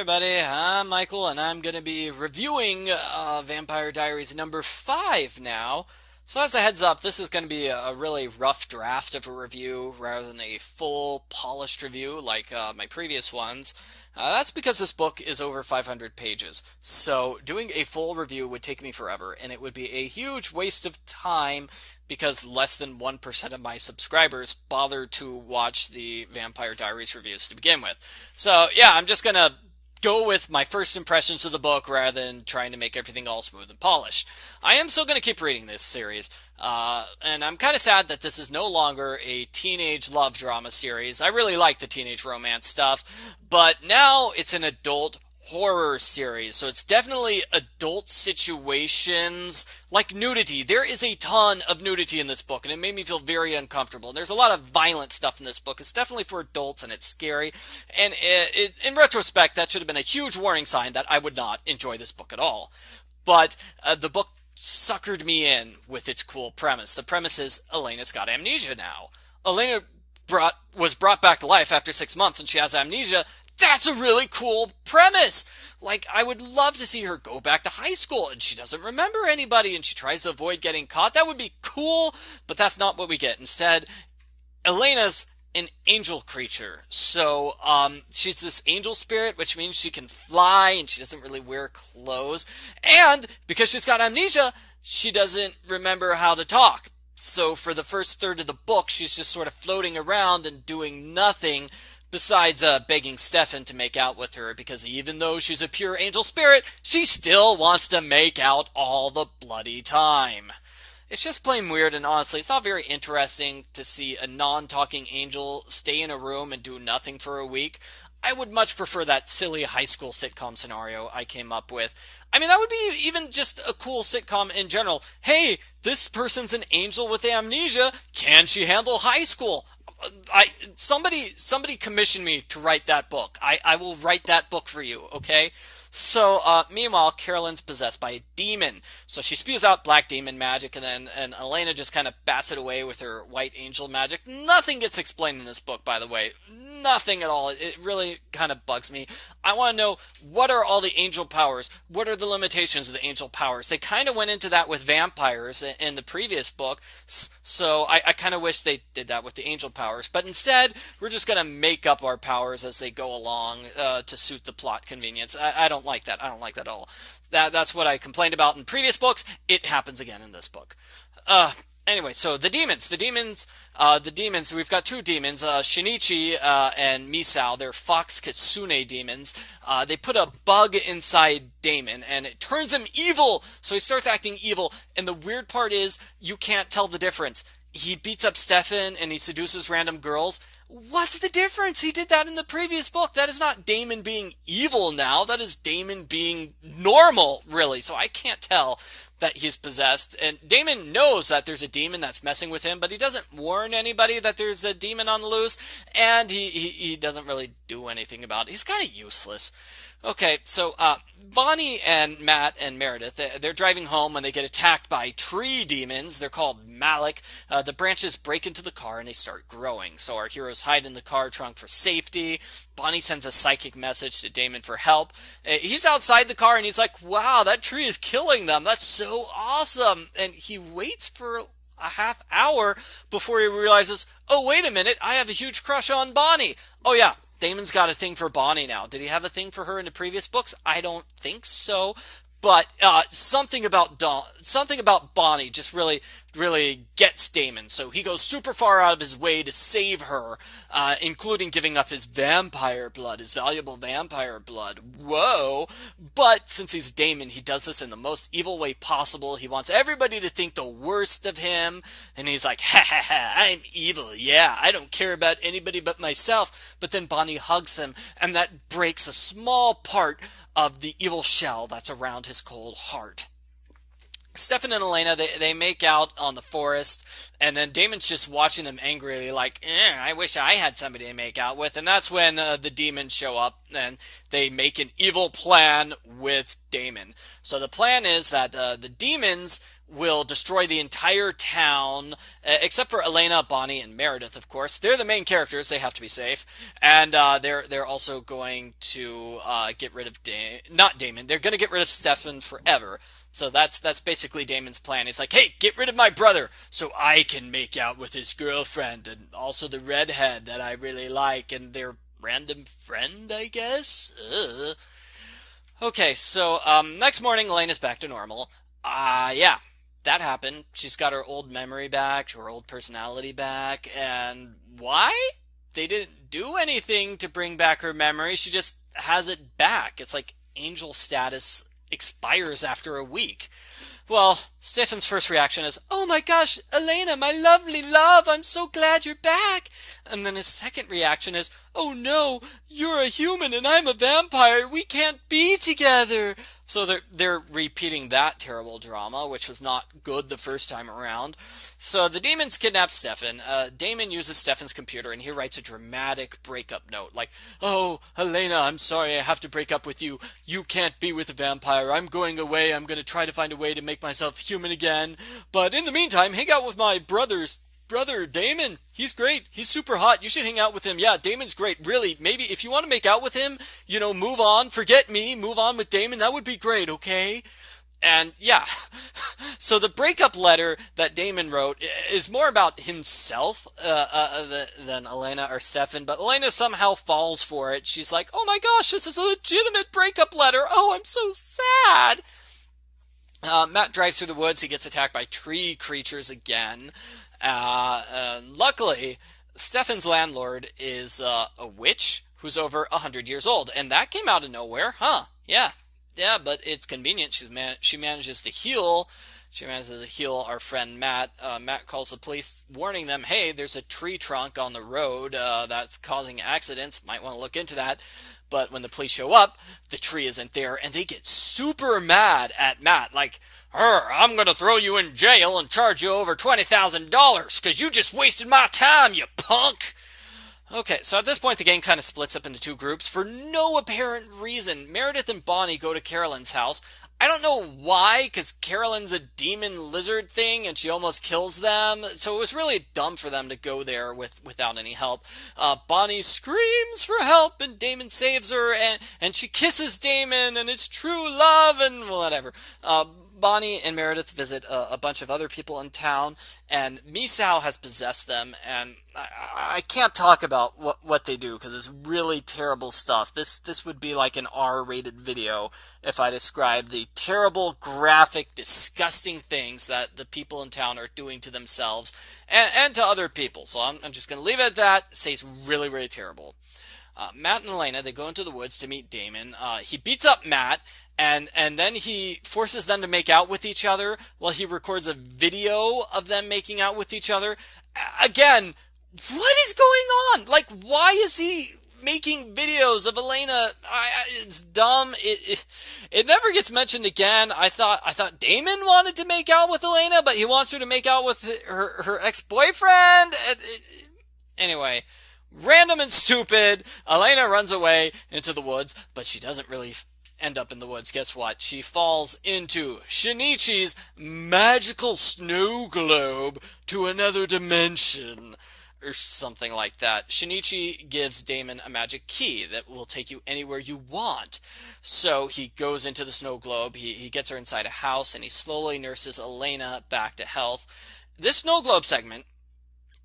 everybody, I'm Michael, and I'm going to be reviewing Vampire Diaries number 5 now. So as a heads up, this is going to be a really rough draft of a review rather than a full, polished review like my previous ones. That's because this book is over 500 pages, so doing a full review would take me forever, and it would be a huge waste of time because less than 1% of my subscribers bother to watch the Vampire Diaries reviews to begin with. So yeah, I'm just going to go with my first impressions of the book rather than trying to make everything all smooth and polished. I am still going to keep reading this series, and I'm kind of sad that this is no longer a teenage love drama series. I really like the teenage romance stuff, but now it's an adult horror series, so it's definitely adult situations like nudity. There is a ton of nudity in this book, and it made me feel very uncomfortable. And there's a lot of violent stuff in this book. It's definitely for adults, and it's scary. And in retrospect, that should have been a huge warning sign that I would not enjoy this book at all. But the book suckered me in with its cool premise. The premise is Elena's got amnesia now. Elena was brought back to life after 6 months, and she has amnesia. That's a really cool premise. Like, I would love to see her go back to high school and she doesn't remember anybody and she tries to avoid getting caught. That would be cool, but that's not what we get. Instead, Elena's an angel creature. So, she's this angel spirit, which means she can fly and she doesn't really wear clothes. And because she's got amnesia, she doesn't remember how to talk. So for the first third of the book, she's just sort of floating around and doing nothing besides begging Stefan to make out with her, because even though she's a pure angel spirit, she still wants to make out all the bloody time. It's just plain weird, and honestly, it's not very interesting to see a non-talking angel stay in a room and do nothing for a week. I would much prefer that silly high school sitcom scenario I came up with. I mean, that would be even just a cool sitcom in general. Hey, this person's an angel with amnesia. Can she handle high school? Somebody commission me to write that book. I will write that book for you, okay? So, meanwhile, Carolyn's possessed by a demon. So she spews out black demon magic, and Elena just kind of bats it away with her white angel magic. Nothing gets explained in this book, by the way. Nothing at all. It really kind of bugs me. I want to know, what are all the angel powers? What are the limitations of the angel powers? They kind of went into that with vampires in the previous book, so I kind of wish they did that with the angel powers. But instead, we're just going to make up our powers as they go along to suit the plot convenience. I don't like that. I don't like that at all. That's what I complained about in previous books. It happens again in this book. Anyway, so the demons, we've got two demons, Shinichi and Misao. They're Fox Kitsune demons. They put a bug inside Damon, and it turns him evil, so he starts acting evil, and the weird part is, you can't tell the difference. He beats up Stefan, and he seduces random girls. What's the difference? He did that in the previous book. That is not Damon being evil now. That is Damon being normal, really, so I can't tell that he's possessed. And Damon knows that there's a demon that's messing with him, but he doesn't warn anybody that there's a demon on the loose, and he doesn't really do anything about it. He's kind of useless. Okay, so Bonnie and Matt and Meredith, they're driving home when they get attacked by tree demons. They're called Malik. The branches break into the car and they start growing. So our heroes hide in the car trunk for safety. Bonnie sends a psychic message to Damon for help. He's outside the car and he's like, wow, that tree is killing them. That's so awesome. And he waits for a half hour before he realizes, oh, wait a minute, I have a huge crush on Bonnie. Oh, yeah. Damon's got a thing for Bonnie now. Did he have a thing for her in the previous books? I don't think so. But something about Bonnie just really gets Damon. So he goes super far out of his way to save her, including giving up his vampire blood, his valuable vampire blood. Whoa! But since he's Damon, he does this in the most evil way possible. He wants everybody to think the worst of him. And he's like, ha ha ha, I'm evil. Yeah, I don't care about anybody but myself. But then Bonnie hugs him, and that breaks a small part of the evil shell that's around his cold heart. Stefan and Elena, they make out on the forest, and then Damon's just watching them angrily like, I wish I had somebody to make out with. And that's when the demons show up, and they make an evil plan with Damon. So the plan is that the demons will destroy the entire town, except for Elena, Bonnie, and Meredith, of course. They're the main characters. They have to be safe. And they're also going to get rid of not Damon. They're going to get rid of Stefan forever. So that's basically Damon's plan. He's like, hey, get rid of my brother so I can make out with his girlfriend and also the redhead that I really like and their random friend, I guess? Ugh. Okay, so next morning, Elena's back to normal. Yeah, that happened. She's got her old memory back, her old personality back, and why? They didn't do anything to bring back her memory. She just has it back. It's like angel status expires after a week. Well, Stefan's first reaction is, oh my gosh, Elena, my lovely love, I'm so glad you're back. And then his second reaction is, oh no, you're a human and I'm a vampire. We can't be together. So they're repeating that terrible drama, which was not good the first time around. So the demons kidnap Stefan. Damon uses Stefan's computer and he writes a dramatic breakup note. Like, oh, Elena, I'm sorry I have to break up with you. You can't be with a vampire. I'm going away. I'm going to try to find a way to make myself human again. But in the meantime, hang out with my brother Damon. He's great. He's super hot. You should hang out with him. Yeah, Damon's great. Really, maybe if you want to make out with him, move on. Forget me. Move on with Damon. That would be great, okay? And yeah, so the breakup letter that Damon wrote is more about himself than Elena or Stefan, but Elena somehow falls for it. She's like, oh my gosh, this is a legitimate breakup letter. Oh, I'm so sad. Matt drives through the woods. He gets attacked by tree creatures again. Luckily, Stefan's landlord is a witch who's over 100 years old, and that came out of nowhere, huh? Yeah, but it's convenient. She manages to heal. She manages to heal our friend Matt. Matt calls the police, warning them, hey, there's a tree trunk on the road that's causing accidents. Might want to look into that. But when the police show up, the tree isn't there, and they get super mad at Matt. Like, I'm going to throw you in jail and charge you over $20,000 because you just wasted my time, you punk. Okay, so at this point, the gang kind of splits up into two groups for no apparent reason. Meredith and Bonnie go to Carolyn's house. I don't know why, because Carolyn's a demon lizard thing, and she almost kills them. So it was really dumb for them to go there without any help. Bonnie screams for help, and Damon saves her, and she kisses Damon, and it's true love, and whatever. Bonnie and Meredith visit a bunch of other people in town, and Misao has possessed them, and I can't talk about what they do, because it's really terrible stuff. This would be like an R-rated video if I described the terrible, graphic, disgusting things that the people in town are doing to themselves and to other people. So I'm just going to leave it at that, say it's really, really terrible. Matt and Elena, they go into the woods to meet Damon. He beats up Matt, and then he forces them to make out with each other while he records a video of them making out with each other. Again, what is going on? Like, why is he making videos of Elena? It's dumb. It never gets mentioned again. I thought Damon wanted to make out with Elena, but he wants her to make out with her ex-boyfriend. Anyway, random and stupid. Elena runs away into the woods, but she doesn't really end up in the woods. Guess what? She falls into Shinichi's magical snow globe to another dimension, or something like that. Shinichi gives Damon a magic key that will take you anywhere you want. So he goes into the snow globe, he gets her inside a house, and he slowly nurses Elena back to health. This snow globe segment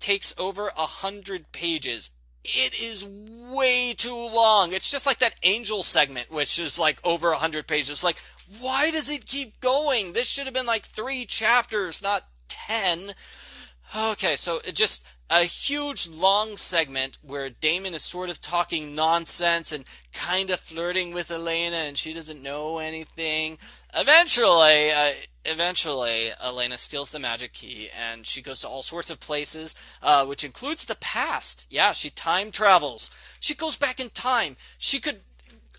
takes over 100 pages. It is way too long. It's just like that Angel segment, which is like over 100 pages. Like, why does it keep going? This should have been like 3 chapters, not 10. Okay, so it just a huge long segment where Damon is sort of talking nonsense and kind of flirting with Elena, and she doesn't know anything. Eventually, Elena steals the magic key, and she goes to all sorts of places, which includes the past. Yeah, she time travels. She goes back in time. She could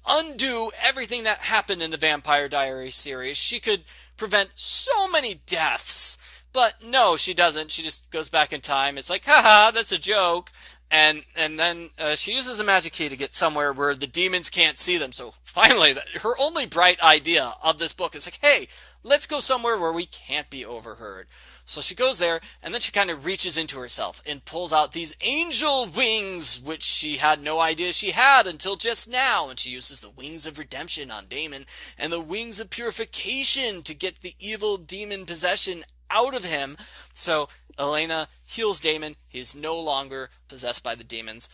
undo everything that happened in the Vampire Diaries series. She could prevent so many deaths. But no, she doesn't. She just goes back in time. It's like, haha, that's a joke. And then she uses a magic key to get somewhere where the demons can't see them. So finally, her only bright idea of this book is like, hey, let's go somewhere where we can't be overheard. So she goes there, and then she kind of reaches into herself and pulls out these angel wings, which she had no idea she had until just now. And she uses the wings of redemption on Damon and the wings of purification to get the evil demon possession out of him. So Elena heals Damon. He is no longer possessed by the demons.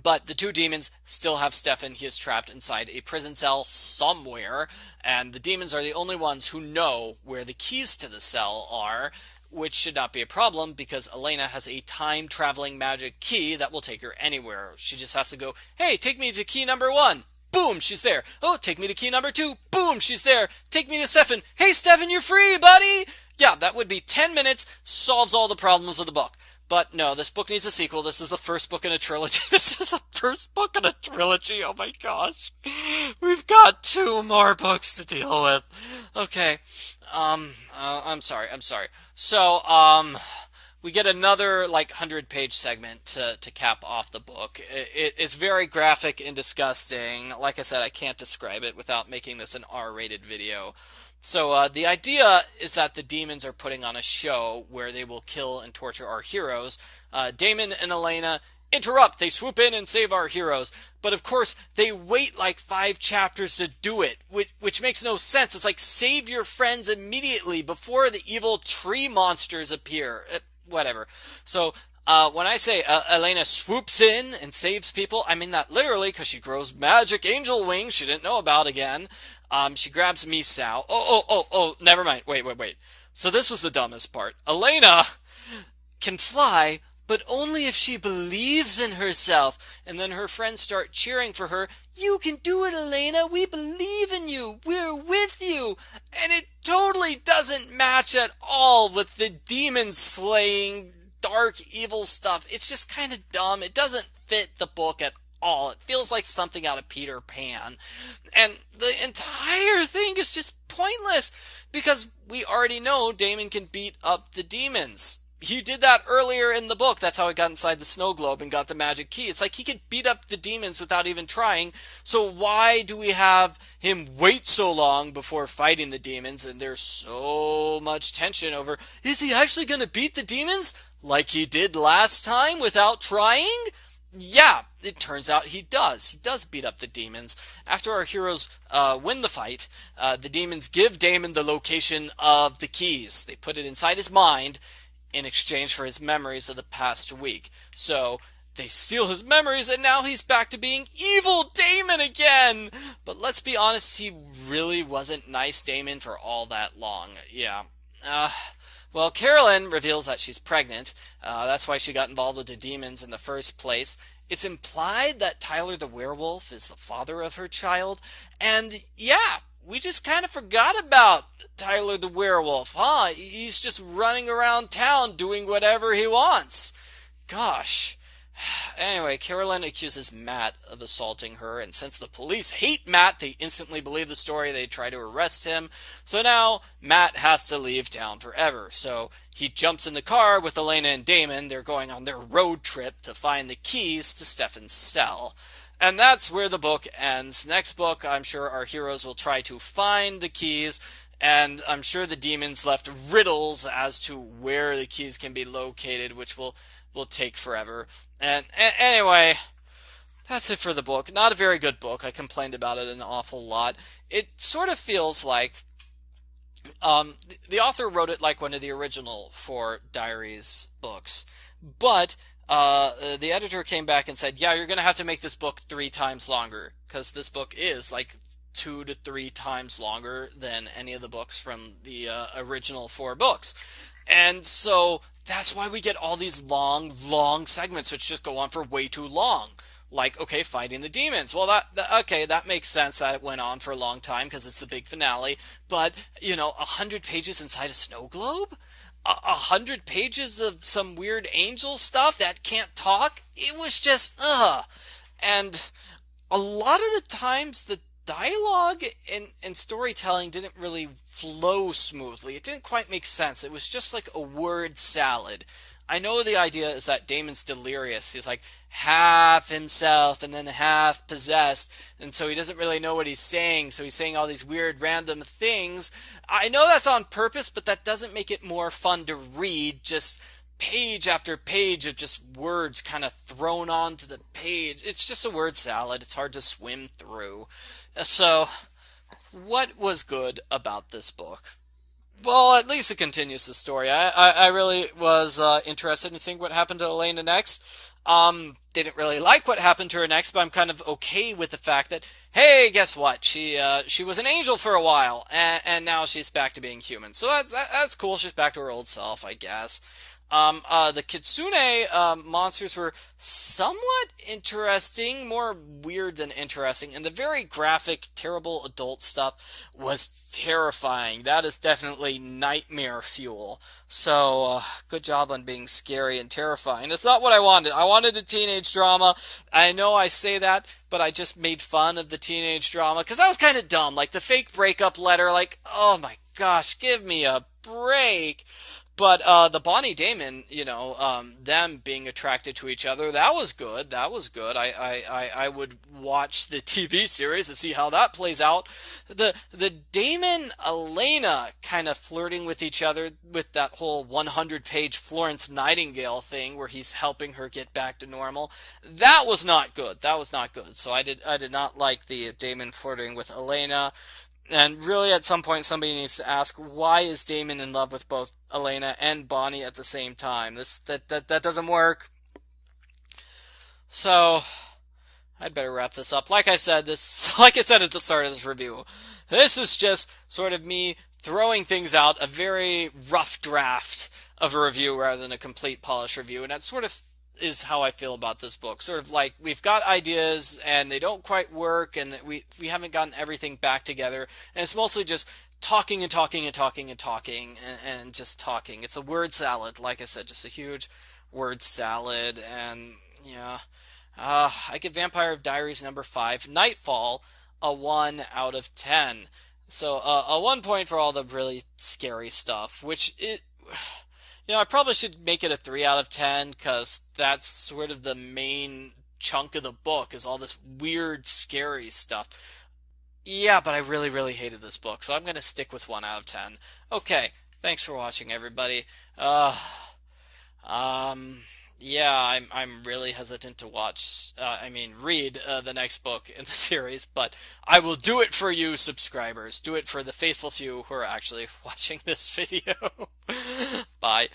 But the two demons still have Stefan. He is trapped inside a prison cell somewhere, and the demons are the only ones who know where the keys to the cell are, which should not be a problem because Elena has a time-traveling magic key that will take her anywhere. She just has to go, hey, take me to key number 1. Boom, she's there. Oh, take me to key number 2. Boom, she's there. Take me to Stefan. Hey, Stefan, you're free, buddy! Yeah, that would be 10 minutes, solves all the problems of the book. But no, this book needs a sequel. This is the first book in a trilogy. This is the first book in a trilogy. Oh my gosh. We've got 2 more books to deal with. Okay. I'm sorry. So, we get another, 100-page segment to cap off the book. It's very graphic and disgusting. Like I said, I can't describe it without making this an R-rated video. So the idea is that the demons are putting on a show where they will kill and torture our heroes. Damon and Elena interrupt. They swoop in and save our heroes. But of course, they wait 5 chapters to do it, which makes no sense. It's like, save your friends immediately before the evil tree monsters appear. Whatever. So when I say Elena swoops in and saves people, I mean that literally because she grows magic angel wings she didn't know about again. She grabs Misao. Oh, never mind. Wait. So this was the dumbest part. Elena can fly, but only if she believes in herself. And then her friends start cheering for her. You can do it, Elena. We believe in you. We're with you. And it totally doesn't match at all with the demon slaying, dark, evil stuff. It's just kind of dumb. It doesn't fit the book at all. It feels like something out of Peter Pan. And the entire thing is just pointless because we already know Damon can beat up the demons. He did that earlier in the book. That's how he got inside the snowglobe and got the magic key. It's like he could beat up the demons without even trying. So why do we have him wait so long before fighting the demons? And there's so much tension over, is he actually going to beat the demons like he did last time without trying? Yeah, it turns out he does. He does beat up the demons. After our heroes win the fight, the demons give Damon the location of the keys. They put it inside his mind in exchange for his memories of the past week. So they steal his memories, and now he's back to being evil Damon again. But let's be honest, he really wasn't nice Damon for all that long. Yeah. Well, Carolyn reveals that she's pregnant. That's why she got involved with the demons in the first place. It's implied that Tyler the werewolf is the father of her child. And yeah, we just kind of forgot about Tyler the werewolf, huh? He's just running around town doing whatever he wants. Gosh. Anyway, Carolyn accuses Matt of assaulting her, and since the police hate Matt, they instantly believe the story. They try to arrest him. So now Matt has to leave town forever. So he jumps in the car with Elena and Damon. They're going on their road trip to find the keys to Stefan's cell. And that's where the book ends. Next book, I'm sure our heroes will try to find the keys, and I'm sure the demons left riddles as to where the keys can be located, which will take forever. And anyway, that's it for the book. Not a very good book. I complained about it an awful lot. It sort of feels like the author wrote it like one of the original 4 Diaries books, but the editor came back and said, yeah, you're going to have to make this book 3 times longer, because this book is 2 to 3 times longer than any of the books from the original 4 books. And so that's why we get all these long segments which just go on for way too long. Like, okay, fighting the demons. Well, that makes sense that it went on for a long time because it's the big finale. But, 100 pages inside a snow globe? 100 pages of some weird angel stuff that can't talk? It was just, And a lot of the times the dialogue and storytelling didn't really flow smoothly. It didn't quite make sense. It was just like a word salad. I know the idea is that Damon's delirious. He's like half himself and then half possessed, and so he doesn't really know what he's saying, so he's saying all these weird random things. I know that's on purpose, but that doesn't make it more fun to read, just page after page of just words kind of thrown onto the page. It's just a word salad. It's hard to swim through. So, what was good about this book? Well, at least it continues the story. I really was interested in seeing what happened to Elena next. Didn't really like what happened to her next, but I'm kind of okay with the fact that, hey, guess what? She was an angel for a while, and now she's back to being human. So that's cool. She's back to her old self, I guess. The Kitsune monsters were somewhat interesting, more weird than interesting, and the very graphic, terrible adult stuff was terrifying. That is definitely nightmare fuel. So, good job on being scary and terrifying. That's not what I wanted. I wanted a teenage drama. I know I say that, but I just made fun of the teenage drama, because that was kind of dumb. Like, the fake breakup letter, like, oh my gosh, give me a break. But the Bonnie Damon, them being attracted to each other, that was good. That was good. I would watch the TV series to see how that plays out. The Damon Elena kind of flirting with each other with that whole 100-page Florence Nightingale thing where he's helping her get back to normal. That was not good. That was not good. So I did not like the Damon flirting with Elena. And really, at some point, somebody needs to ask, why is Damon in love with both Elena and Bonnie at the same time? That doesn't work. So, I'd better wrap this up. Like I said at the start of this review, this is just sort of me throwing things out, a very rough draft of a review rather than a complete polished review, and that sort of is how I feel about this book. Sort of like, we've got ideas and they don't quite work, and we haven't gotten everything back together, and it's mostly just talking and talking and talking and talking and just talking. It's a word salad, like I said, just a huge word salad. And yeah, I give Vampire Diaries number 5, Nightfall, a 1 out of 10. So a 1 point for all the really scary stuff, which it I probably should make it a 3 out of 10, because that's sort of the main chunk of the book, is all this weird, scary stuff. Yeah, but I really, really hated this book, so I'm going to stick with 1 out of 10. Okay, thanks for watching, everybody. Yeah, I'm really hesitant to read the next book in the series, but I will do it for you, subscribers. Do it for the faithful few who are actually watching this video. Bye.